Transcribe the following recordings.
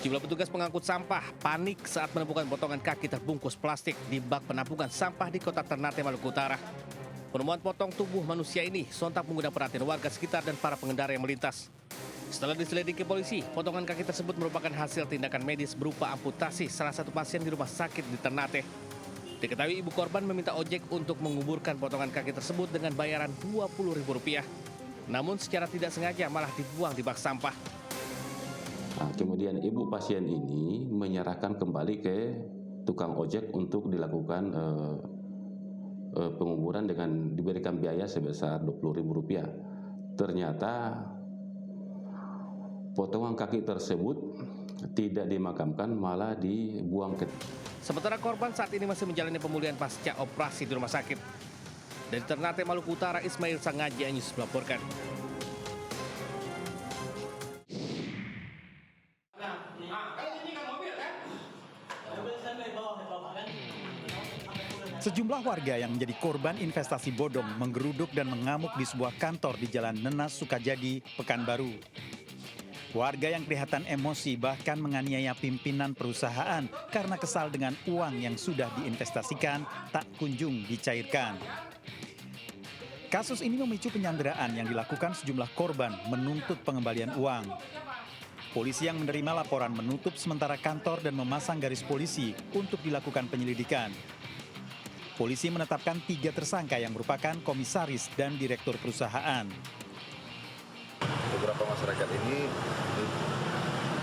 Sejumlah petugas pengangkut sampah panik saat menemukan potongan kaki terbungkus plastik di bak penampungan sampah di kota Ternate, Maluku Utara. Penemuan potong tubuh manusia ini sontak mengundang perhatian warga sekitar dan para pengendara yang melintas. Setelah diselidiki polisi, potongan kaki tersebut merupakan hasil tindakan medis berupa amputasi salah satu pasien di rumah sakit di Ternate. Diketahui ibu korban meminta ojek untuk menguburkan potongan kaki tersebut dengan bayaran Rp20.000. Namun secara tidak sengaja malah dibuang di bak sampah. Nah, kemudian ibu pasien ini menyerahkan kembali ke tukang ojek untuk dilakukan penguburan dengan diberikan biaya sebesar Rp20.000. Ternyata potongan kaki tersebut tidak dimakamkan, malah dibuang ke. Sementara korban saat ini masih menjalani pemulihan pasca operasi di rumah sakit. Dari Ternate, Maluku Utara, Ismail Sangaji Anyus melaporkan. Sejumlah warga yang menjadi korban investasi bodong menggeruduk dan mengamuk di sebuah kantor di Jalan Nenas, Sukajadi, Pekanbaru. Warga yang kelihatan emosi bahkan menganiaya pimpinan perusahaan karena kesal dengan uang yang sudah diinvestasikan tak kunjung dicairkan. Kasus ini memicu penyanderaan yang dilakukan sejumlah korban menuntut pengembalian uang. Polisi yang menerima laporan menutup sementara kantor dan memasang garis polisi untuk dilakukan penyelidikan. Polisi menetapkan 3 tersangka yang merupakan komisaris dan direktur perusahaan. Beberapa masyarakat ini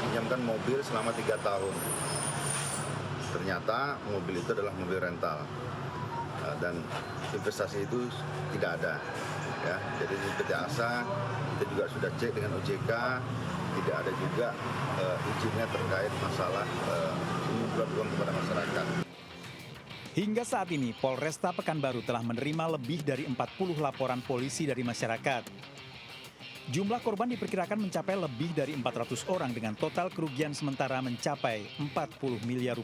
pinjamkan mobil selama 3 tahun. Ternyata mobil itu adalah mobil rental dan investasi itu tidak ada. Ya, jadi di PT Asa kita juga sudah cek dengan OJK, tidak ada juga izinnya terkait masalah pengumpulan uang kepada masyarakat. Hingga saat ini, Polresta Pekanbaru telah menerima lebih dari 40 laporan polisi dari masyarakat. Jumlah korban diperkirakan mencapai lebih dari 400 orang dengan total kerugian sementara mencapai Rp40 miliar.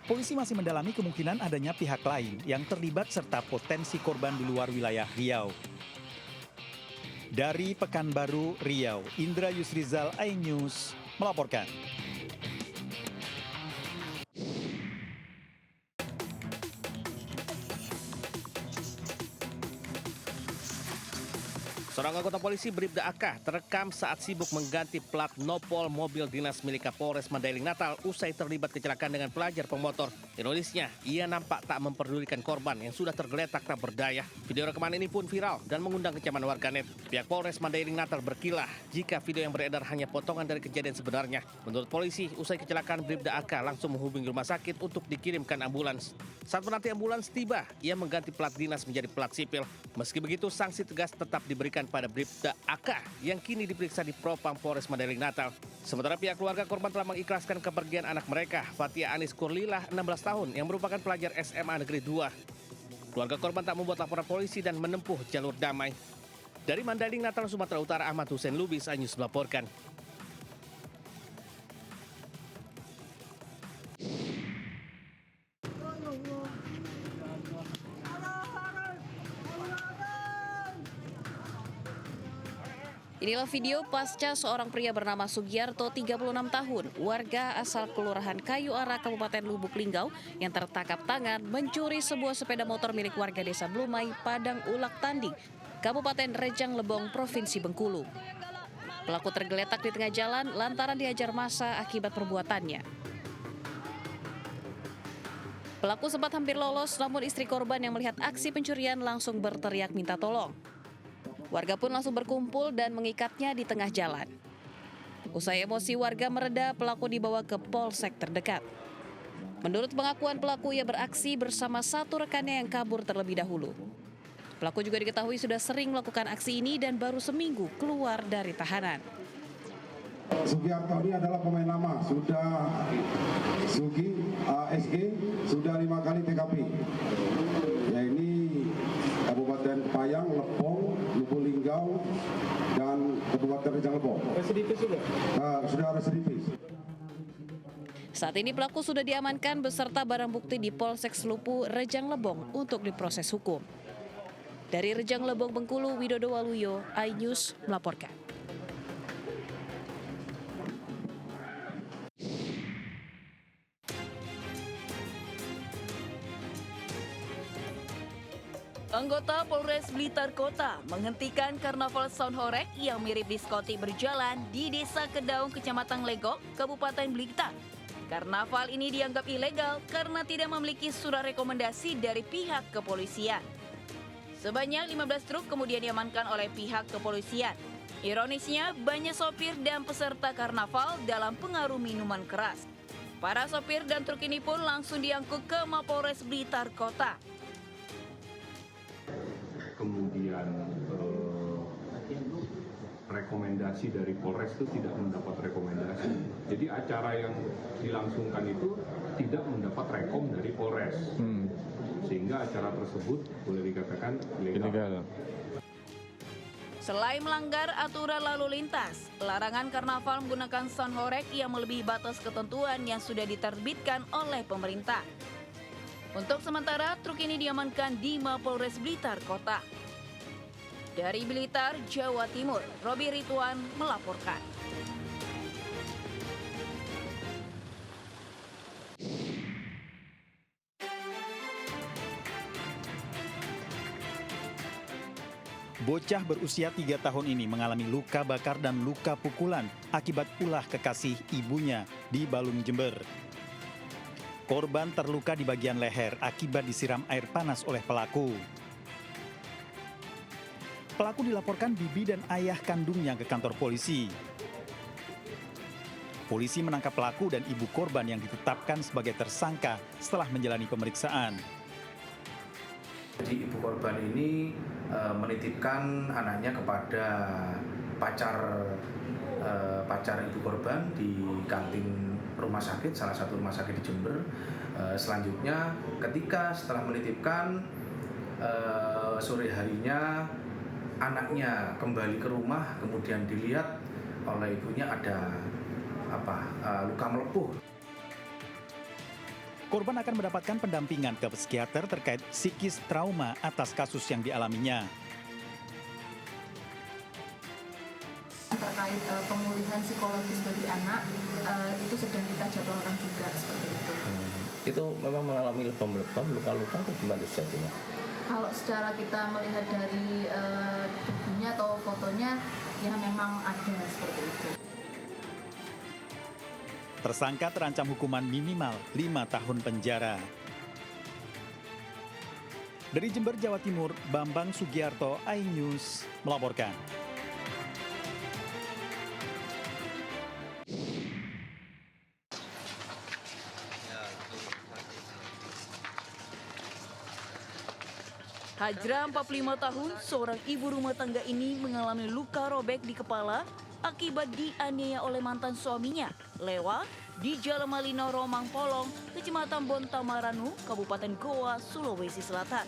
Polisi masih mendalami kemungkinan adanya pihak lain yang terlibat serta potensi korban di luar wilayah Riau. Dari Pekanbaru, Riau, Indra Yusrizal, iNews melaporkan. Seorang anggota polisi Bribda AK terekam saat sibuk mengganti plat nopol mobil dinas milik Kapolres Mandailing Natal usai terlibat kecelakaan dengan pelajar pemotor. Ironisnya, ia nampak tak memperdulikan korban yang sudah tergeletak tak berdaya. Video rekaman ini pun viral dan mengundang kecaman warganet. Pihak Polres Mandailing Natal berkilah jika video yang beredar hanya potongan dari kejadian sebenarnya. Menurut polisi, usai kecelakaan Bribda AK langsung menghubungi rumah sakit untuk dikirimkan ambulans. Saat menanti ambulans tiba, ia mengganti plat dinas menjadi plat sipil. Meski begitu, sanksi tegas tetap diberikan pada Bribda AK yang kini diperiksa di Propam Polres Mandailing Natal. Sementara pihak keluarga korban telah mengikhlaskan kepergian anak mereka, Fatia Anis Kurlilah, 16 tahun, yang merupakan pelajar SMA Negeri 2. Keluarga korban tak membuat laporan polisi dan menempuh jalur damai. Dari Mandailing Natal, Sumatera Utara, Ahmad Hussein Lubis, iNews melaporkan. Inilah video pasca seorang pria bernama Sugiarto, 36 tahun, warga asal Kelurahan Kayu Ara, Kabupaten Lubuk Linggau, yang tertangkap tangan mencuri sebuah sepeda motor milik warga desa Blumai, Padang Ulak Tanding, Kabupaten Rejang Lebong, Provinsi Bengkulu. Pelaku tergeletak di tengah jalan lantaran dihajar massa akibat perbuatannya. Pelaku sempat hampir lolos, namun istri korban yang melihat aksi pencurian langsung berteriak minta tolong. Warga pun langsung berkumpul dan mengikatnya di tengah jalan. Usai emosi warga mereda, pelaku dibawa ke polsek terdekat. Menurut pengakuan pelaku, ia beraksi bersama satu rekannya yang kabur terlebih dahulu. Pelaku juga diketahui sudah sering melakukan aksi ini dan baru seminggu keluar dari tahanan. Sugiarto ini adalah pemain lama, sudah SG, sudah 5 kali TKP. Ya, ini Kabupaten Payang, Lepong, Lubuk Linggau, dan Kabupaten Rejang Lebong. Residivis sudah? Sudah residivis. Saat ini pelaku sudah diamankan beserta barang bukti di Polsek Selupu, Rejang Lebong untuk diproses hukum. Dari Rejang Lebong, Bengkulu, Widodo Waluyo, iNews melaporkan. Anggota Polres Blitar Kota menghentikan karnaval sound horeg yang mirip diskotik berjalan di Desa Kedaung, Kecamatan Legok, Kabupaten Blitar. Karnaval ini dianggap ilegal karena tidak memiliki surat rekomendasi dari pihak kepolisian. Sebanyak 15 truk kemudian diamankan oleh pihak kepolisian. Ironisnya, banyak sopir dan peserta karnaval dalam pengaruh minuman keras. Para sopir dan truk ini pun langsung diangkut ke Mapolres Blitar Kota. Kemudian rekomendasi dari Polres itu tidak mendapat rekomendasi. Jadi acara yang dilangsungkan itu tidak mendapat rekom dari Polres. Sehingga acara tersebut boleh dikatakan ilegal. Selain melanggar aturan lalu lintas, larangan karnaval menggunakan sound horeg yang melebihi batas ketentuan yang sudah diterbitkan oleh pemerintah. Untuk sementara, truk ini diamankan di Mapolres Blitar Kota. Dari Blitar, Jawa Timur, Robi Ridwan melaporkan. Bocah berusia 3 tahun ini mengalami luka bakar dan luka pukulan akibat ulah kekasih ibunya di Balung, Jember. Korban terluka di bagian leher akibat disiram air panas oleh pelaku. Pelaku dilaporkan bibi dan ayah kandungnya ke kantor polisi. Polisi menangkap pelaku dan ibu korban yang ditetapkan sebagai tersangka setelah menjalani pemeriksaan. Jadi ibu korban ini menitipkan anaknya kepada pacar ibu korban di kantin rumah sakit, salah satu rumah sakit di Jember. Selanjutnya ketika setelah menitipkan sore harinya anaknya kembali ke rumah, kemudian dilihat oleh ibunya ada luka melepuh. Korban akan mendapatkan pendampingan ke psikiater terkait psikis trauma atas kasus yang dialaminya. Terkait pemulihan psikologis bagi anak, itu sedang kita jadwalkan juga seperti itu. Itu memang mengalami lebam-lebam, luka-luka atau gimana sejatinya? Kalau secara kita melihat dari bukunya atau fotonya, ya memang ada seperti itu. Tersangka terancam hukuman minimal 5 tahun penjara. Dari Jember, Jawa Timur, Bambang Sugiarto, iNews melaporkan. Hajra, 45 tahun, seorang ibu rumah tangga ini mengalami luka robek di kepala akibat dianiaya oleh mantan suaminya, Lewa, di Jalan Malino, Romang Polong, Kecamatan Bontamaranu, Kabupaten Goa, Sulawesi Selatan.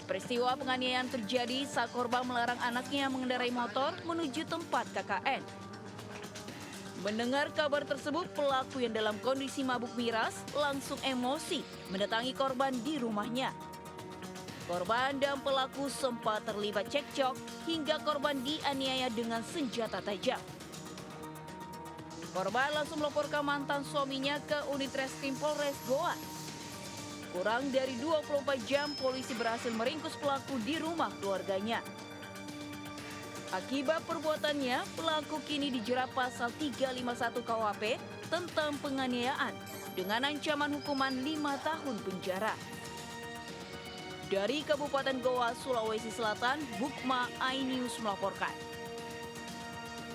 Peristiwa penganiayaan terjadi saat korban melarang anaknya mengendarai motor menuju tempat KKN. Mendengar kabar tersebut, pelaku yang dalam kondisi mabuk miras langsung emosi mendatangi korban di rumahnya. Korban dan pelaku sempat terlibat cekcok hingga korban dianiaya dengan senjata tajam. Korban langsung melaporkan mantan suaminya ke unit reskrim Polres Goa. Kurang dari 24 jam, polisi berhasil meringkus pelaku di rumah keluarganya. Akibat perbuatannya, pelaku kini dijerat pasal 351 KUHP tentang penganiayaan dengan ancaman hukuman 5 tahun penjara. Dari Kabupaten Goa, Sulawesi Selatan, Bukma iNews melaporkan.